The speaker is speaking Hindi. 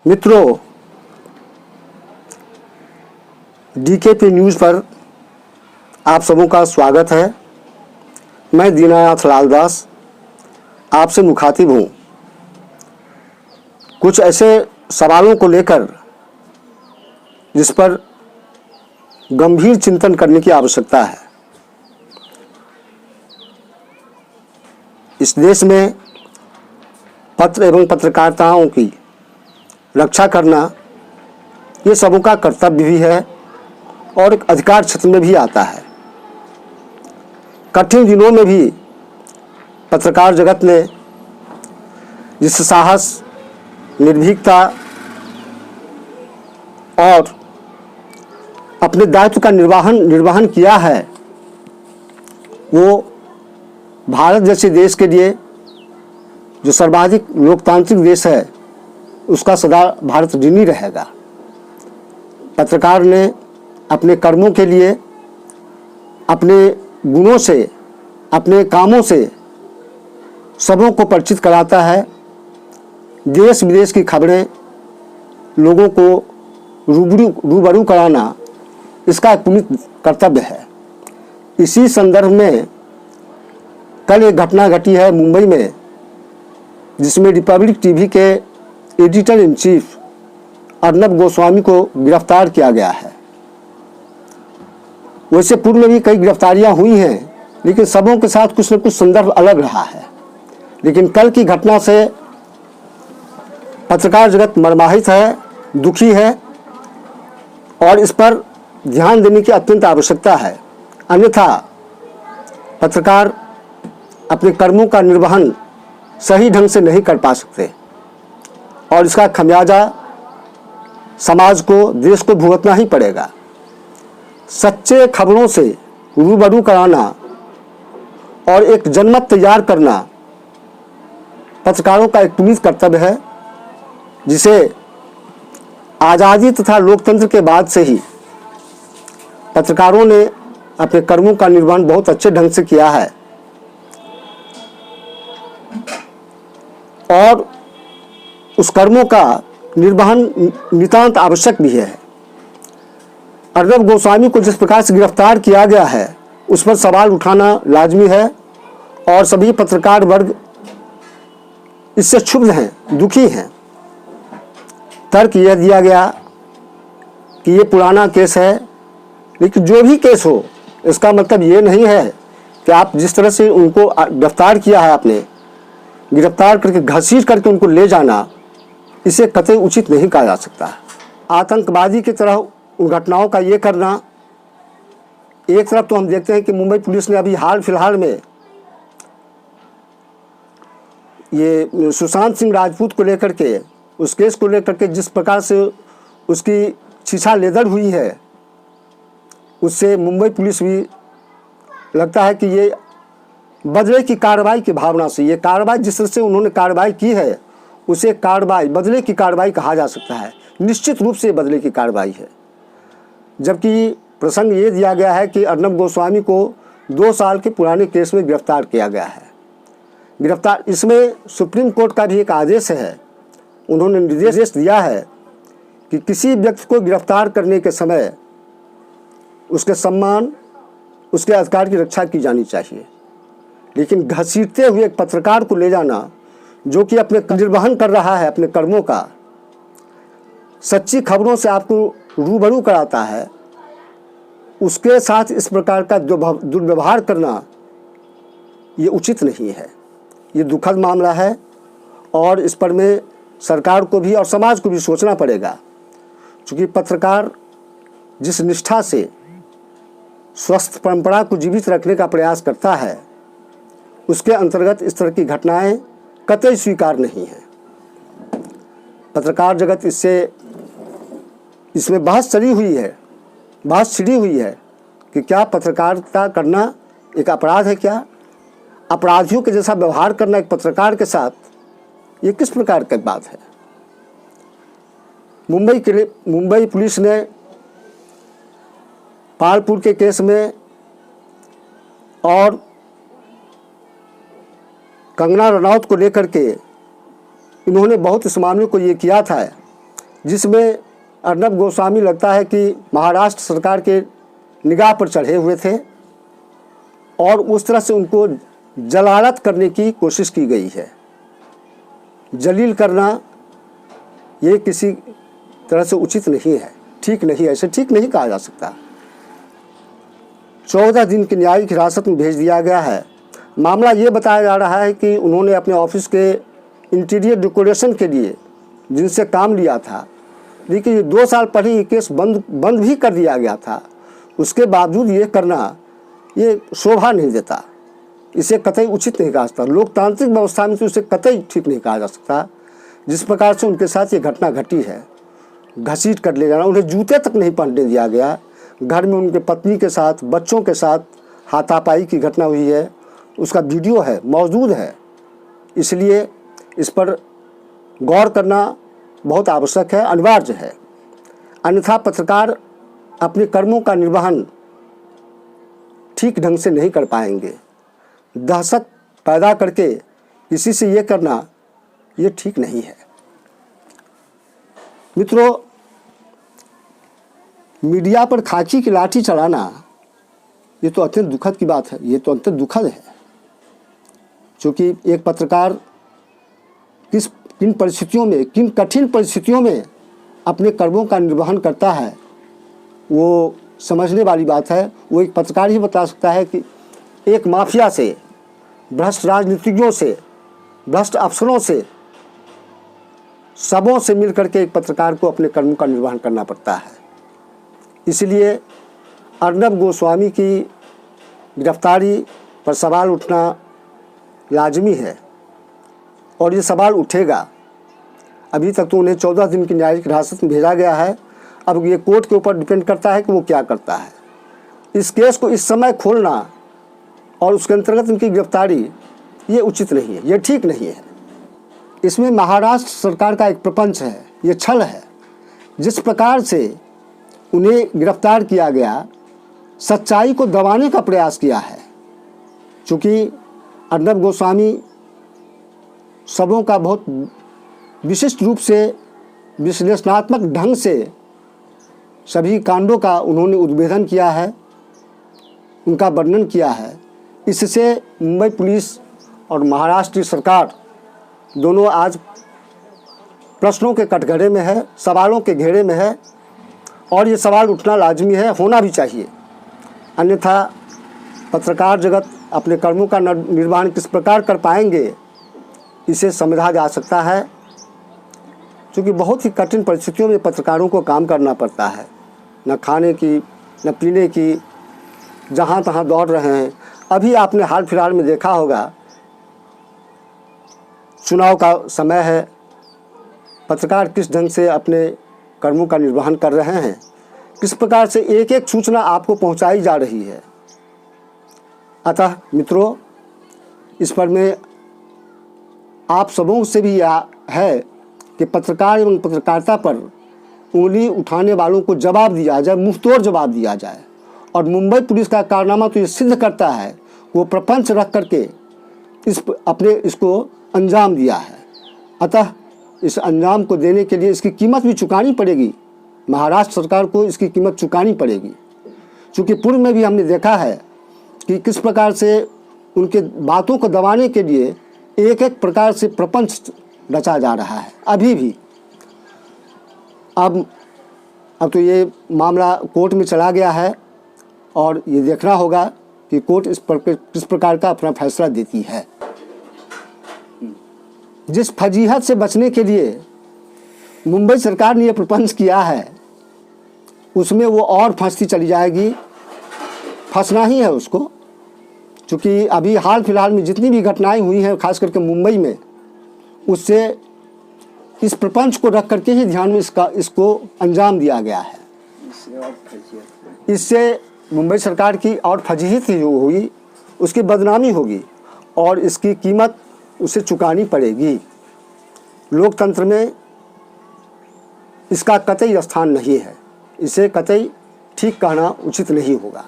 मित्रों, डीकेपी न्यूज़ पर आप सबों का स्वागत है। मैं दीनानाथ लालदास आपसे मुखातिब हूँ कुछ ऐसे सवालों को लेकर जिस पर गंभीर चिंतन करने की आवश्यकता है। इस देश में पत्र एवं पत्रकारिताओं की रक्षा करना ये सबों का कर्तव्य भी है और एक अधिकार क्षेत्र में भी आता है। कठिन दिनों में भी पत्रकार जगत ने जिस साहस, निर्भीकता और अपने दायित्व का निर्वहन किया है, वो भारत जैसे देश के लिए, जो सर्वाधिक लोकतांत्रिक देश है, उसका सदा भारत ऋणी रहेगा। पत्रकार ने अपने कर्मों के लिए, अपने गुणों से, अपने कामों से सबों को परिचित कराता है। देश विदेश की खबरें लोगों को रूबरू कराना इसका एक पुनीत कर्तव्य है। इसी संदर्भ में कल एक घटना घटी है मुंबई में, जिसमें रिपब्लिक टीवी के editor in chief Arnab Goswami को गिरफ्तार किया गया है। वैसे पूर्व में भी कई गिरफ्तारियां हुई हैं, लेकिन सबों के साथ कुछ न कुछ संदर्भ अलग रहा है। लेकिन कल की घटना से पत्रकार जगत मर्माहित है, दुखी है और इस पर ध्यान देने की अत्यंत आवश्यकता है। अन्यथा पत्रकार अपने कर्मों का निर्वहन सही ढंग से नहीं कर पा सकते और इसका खमियाजा समाज को, देश को भुगतना ही पड़ेगा। सच्चे खबरों से रूबरू कराना और एक जनमत तैयार करना पत्रकारों का एक पुनीत कर्तव्य है, जिसे आज़ादी तथा लोकतंत्र के बाद से ही पत्रकारों ने अपने कर्मों का निर्वहन बहुत अच्छे ढंग से किया है और उस कर्मों का निर्वहन नितांत आवश्यक भी है। अर्नब गोस्वामी को जिस प्रकार से गिरफ्तार किया गया है, उस पर सवाल उठाना लाजमी है और सभी पत्रकार वर्ग इससे क्षुब्ध हैं, दुखी हैं। तर्क यह दिया गया कि ये पुराना केस है, लेकिन जो भी केस हो, इसका मतलब ये नहीं है कि आप जिस तरह से उनको गिरफ्तार किया है, आपने गिरफ्तार करके घसीट करके उनको ले जाना, इसे कतई उचित नहीं कहा जा सकता। आतंकवादी की तरह उन घटनाओं का ये करना, एक तरफ तो हम देखते हैं कि मुंबई पुलिस ने अभी हाल फिलहाल में ये सुशांत सिंह राजपूत को लेकर के, उस केस को लेकर के जिस प्रकार से उसकी छीछा लेदर हुई है, उससे मुंबई पुलिस भी लगता है कि ये बदले की कार्रवाई की भावना से, ये कार्रवाई जिस तरह से उन्होंने कार्रवाई की है, उसे कार्रवाई, बदले की कार्रवाई कहा जा सकता है। निश्चित रूप से बदले की कार्रवाई है। जबकि प्रसंग ये दिया गया है कि अर्नब गोस्वामी को 2 साल के पुराने केस में गिरफ्तार किया गया है। इसमें सुप्रीम कोर्ट का भी एक आदेश है। उन्होंने निर्देश दिया है कि किसी व्यक्ति को गिरफ्तार करने के समय उसके सम्मान, उसके अधिकार की रक्षा की जानी चाहिए। लेकिन घसीटते हुए एक पत्रकार को ले जाना, जो कि अपने निर्वहन कर रहा है अपने कर्मों का, सच्ची खबरों से आपको रूबरू कराता है, उसके साथ इस प्रकार का दुर्व्यवहार करना ये उचित नहीं है। ये दुखद मामला है और इस पर में सरकार को भी और समाज को भी सोचना पड़ेगा। क्योंकि पत्रकार जिस निष्ठा से स्वस्थ परंपरा को जीवित रखने का प्रयास करता है, उसके अंतर्गत इस तरह की घटनाएं कतई स्वीकार नहीं है। पत्रकार जगत इसमें बहस छिड़ी हुई है कि क्या पत्रकारिता करना एक अपराध है? क्या अपराधियों के जैसा व्यवहार करना एक पत्रकार के साथ, ये किस प्रकार की बात है? मुंबई पुलिस ने पालपुर के केस में और कंगना रनौत को लेकर के इन्होंने बहुत इस मामले को ये किया था जिसमें अर्नब गोस्वामी लगता है कि महाराष्ट्र सरकार के निगाह पर चढ़े हुए थे और उस तरह से उनको जलालत करने की कोशिश की गई है। जलील करना ये किसी तरह से उचित नहीं है, ठीक नहीं है, ऐसे ठीक नहीं कहा जा सकता। 14 दिन की न्यायिक हिरासत में भेज दिया गया है। मामला ये बताया जा रहा है कि उन्होंने अपने ऑफिस के इंटीरियर डेकोरेशन के लिए जिनसे काम लिया था, लेकिन ये 2 साल पहले ये केस बंद भी कर दिया गया था, उसके बावजूद ये करना ये शोभा नहीं देता, इसे कतई उचित नहीं कहा सकता। लोकतांत्रिक व्यवस्था में तो इसे कतई ठीक नहीं कहा जा सकता। जिस प्रकार से उनके साथ ये घटना घटी है, घसीट कर ले जाना, उन्हें जूते तक नहीं पहनने दिया गया, घर में उनके पत्नी के साथ, बच्चों के साथ हाथापाई की घटना हुई है, उसका वीडियो है, मौजूद है। इसलिए इस पर गौर करना बहुत आवश्यक है, अनिवार्य है। अन्यथा पत्रकार अपने कर्मों का निर्वहन ठीक ढंग से नहीं कर पाएंगे। दहशत पैदा करके किसी से ये करना ये ठीक नहीं है। मित्रों, मीडिया पर खाकी की लाठी चलाना ये तो अत्यंत दुखद की बात है, ये तो अत्यंत दुखद है। क्योंकि एक पत्रकार किन परिस्थितियों में, किन कठिन परिस्थितियों में अपने कर्मों का निर्वहन करता है, वो समझने वाली बात है। वो एक पत्रकार ही बता सकता है कि एक माफिया से, भ्रष्ट राजनीतिज्ञों से, भ्रष्ट अफसरों से, सबों से मिलकर के एक पत्रकार को अपने कर्मों का निर्वहन करना पड़ता है। इसलिए अर्नब गोस्वामी की गिरफ्तारी पर सवाल उठना लाजमी है और ये सवाल उठेगा। अभी तक तो उन्हें 14 दिन की न्यायिक हिरासत में भेजा गया है। अब ये कोर्ट के ऊपर डिपेंड करता है कि वो क्या करता है। इस केस को इस समय खोलना और उसके अंतर्गत उनकी गिरफ्तारी ये उचित नहीं है, ये ठीक नहीं है। इसमें महाराष्ट्र सरकार का एक प्रपंच है, ये छल है। जिस प्रकार से उन्हें गिरफ्तार किया गया, सच्चाई को दबाने का प्रयास किया है। चूँकि अर्नब गोस्वामी सबों का बहुत विशिष्ट रूप से, विश्लेषणात्मक ढंग से सभी कांडों का उन्होंने उद्भेदन किया है, उनका वर्णन किया है। इससे मुंबई पुलिस और महाराष्ट्र सरकार दोनों आज प्रश्नों के कटघरे में है, सवालों के घेरे में है और ये सवाल उठना लाजमी है, होना भी चाहिए। अन्यथा पत्रकार जगत अपने कर्मों का निर्वहन किस प्रकार कर पाएंगे, इसे समझा जा सकता है। क्योंकि बहुत ही कठिन परिस्थितियों में पत्रकारों को काम करना पड़ता है, न खाने की, न पीने की, जहाँ तहाँ दौड़ रहे हैं। अभी आपने हाल फिलहाल में देखा होगा, चुनाव का समय है, पत्रकार किस ढंग से अपने कर्मों का निर्वहन कर रहे हैं, किस प्रकार से एक एक सूचना आपको पहुंचाई जा रही है। अतः मित्रों, इस पर में आप सबों से भी है कि पत्रकार एवं पत्रकारिता पर उंगली उठाने वालों को जवाब दिया जाए, मुंहतोड़ जवाब दिया जाए। और मुंबई पुलिस का कारनामा तो ये सिद्ध करता है, वो प्रपंच रख करके इसको अंजाम दिया है। अतः इस अंजाम को देने के लिए इसकी कीमत भी चुकानी पड़ेगी, महाराष्ट्र सरकार को इसकी कीमत चुकानी पड़ेगी। क्योंकि पूर्व में भी हमने देखा है कि किस प्रकार से उनके बातों को दबाने के लिए एक एक प्रकार से प्रपंच रचा जा रहा है अभी भी। अब तो ये मामला कोर्ट में चला गया है और ये देखना होगा कि कोर्ट इस पर किस प्रकार का अपना फैसला देती है। जिस फजीहत से बचने के लिए मुंबई सरकार ने यह प्रपंच किया है, उसमें वो और फंसती चली जाएगी, फंसना ही है उसको। क्योंकि अभी हाल फिलहाल में जितनी भी घटनाएं हुई हैं, खास करके मुंबई में, उससे इस प्रपंच को रख करके ही ध्यान में इसको अंजाम दिया गया है। इससे मुंबई सरकार की और फजीहत ही हुई, उसकी बदनामी होगी और इसकी कीमत उसे चुकानी पड़ेगी। लोकतंत्र में इसका कतई स्थान नहीं है, इसे कतई ठीक कहना उचित नहीं होगा।